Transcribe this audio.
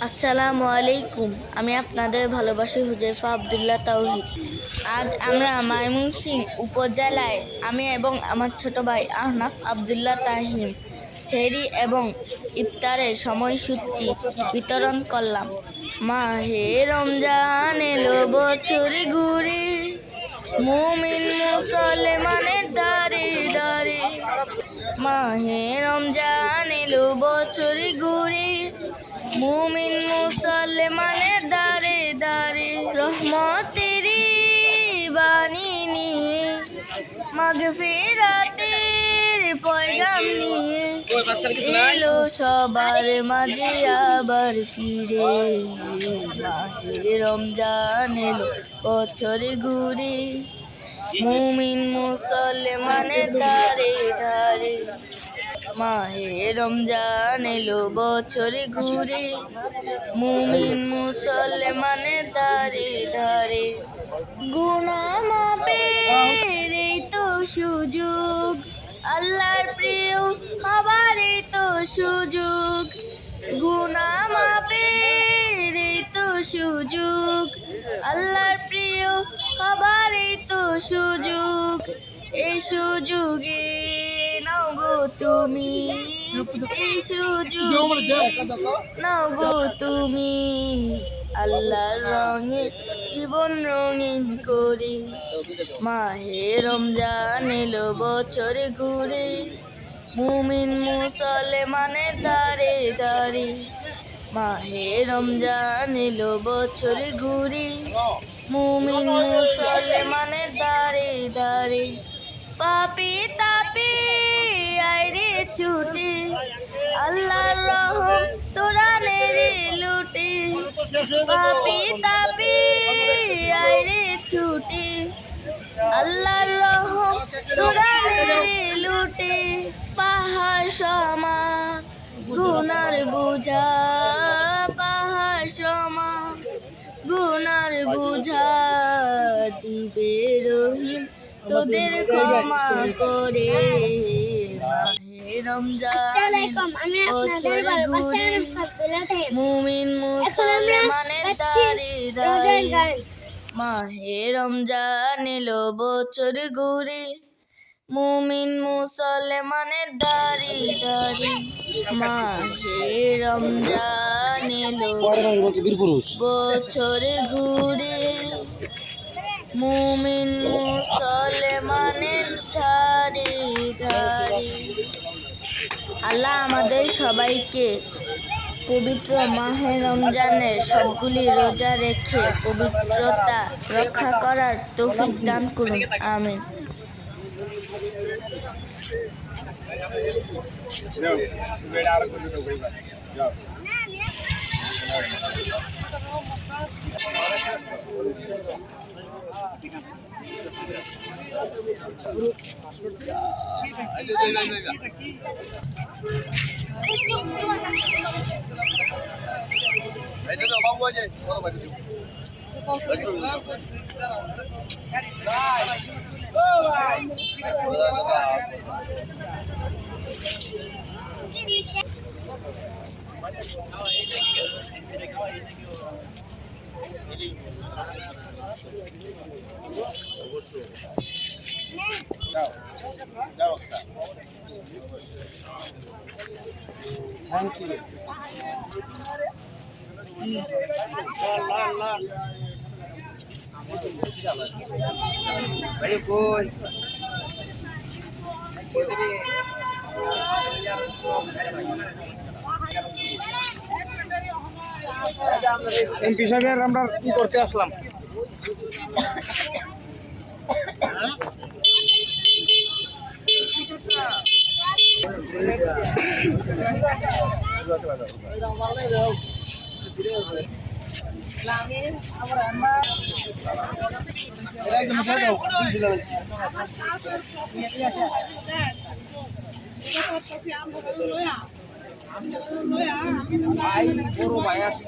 আসসালামু আলাইকুম। আমি আপনাদের ভালোবাসি হুজাইফা আব্দুল্লাহ তাওহিদ। আজ আমরা ময়মনসিংহ উপজেলায় আমি এবং আমার ছোট ভাই আহনাফ আব্দুল্লাহ তাহিম সেহরি এবং ইফতারের সময়সূচি বিতরণ করলাম। মাহে রমজান এলো বছর ঘুরে, মুমিন মুসলমানের দাঁড়ে দাঁড়ে। মাহে রমজান এলো বছর ঘুরে, মুমিন মুসলমানের দাঁড়ে দাঁড়ে। রহমতেরি বাণী নিয়ে, মাগফিরাতের পয়গাম নিয়ে এলো সবার মাঝে আবার ফিরে। মাহে রমজান এলো বছর ঘুরে, মুমিন মুসলমানের দাঁড়ে দাঁড়ে। মাহে রমজান এলো বছর ঘুরে, মুমিন মুসলমানের দাঁড়ে দাঁড়ে। গুনাহ মাপের এই তো সুযোগ, আল্লাহর প্রিয় হবার এই তো সুযোগ। গুনাহ মাপের এই তো সুযোগ, আল্লাহর প্রিয় হবার এই তো সুযোগ। এই সুযোগে নাও গো তুমি, এই সুযোগে নাও গো তুমি। আল্লাহর রঙে জীবন রঙিন করে। মাহে রমজান এলো বছর ঘুরে, মুমিন মুসলমানের দাঁড়ে দাঁড়ে। মাহে রমজান এলো বছর ঘুরে, মুমিন মুসলমানের দাঁড়ে দাঁড়ে। পাপী তাপী আইরে ছুটে, আল্লাহর রহম তোরা নেড়ে লুটে। পাপী তাপী আইরে ছুটে, আল্লাহর রহম তোরা নেড়ে লুটে। পাহাড় সমান গুনার বুঝা, পাহাড় সমান গুনার বুঝা, দিবে রহিম তোদের ক্ষমা করে। মাহে রমজান বছর ঘুরে, মুমিন মুসলমানের দাঁড়ে দাঁড়ে। মাহে রমজান এলো বছর ঘুরে, মুমিন মুসলমানের দাঁড়ে দাঁড়ে। মাহে রমজান এলো বছর ঘুরে, মুমিন মুসলমানের ধারে ধারে। আল্লাহ আমাদের সবাইকে পবিত্র মাহে রমজানের সবগুলি রোজা রেখে পবিত্রতা রক্ষা করার তৌফিক দান করুন, আমিন। Thank you. Very good. MP সাহেবের আমরা কি করতে আসলাম? বড় ভাই আছে।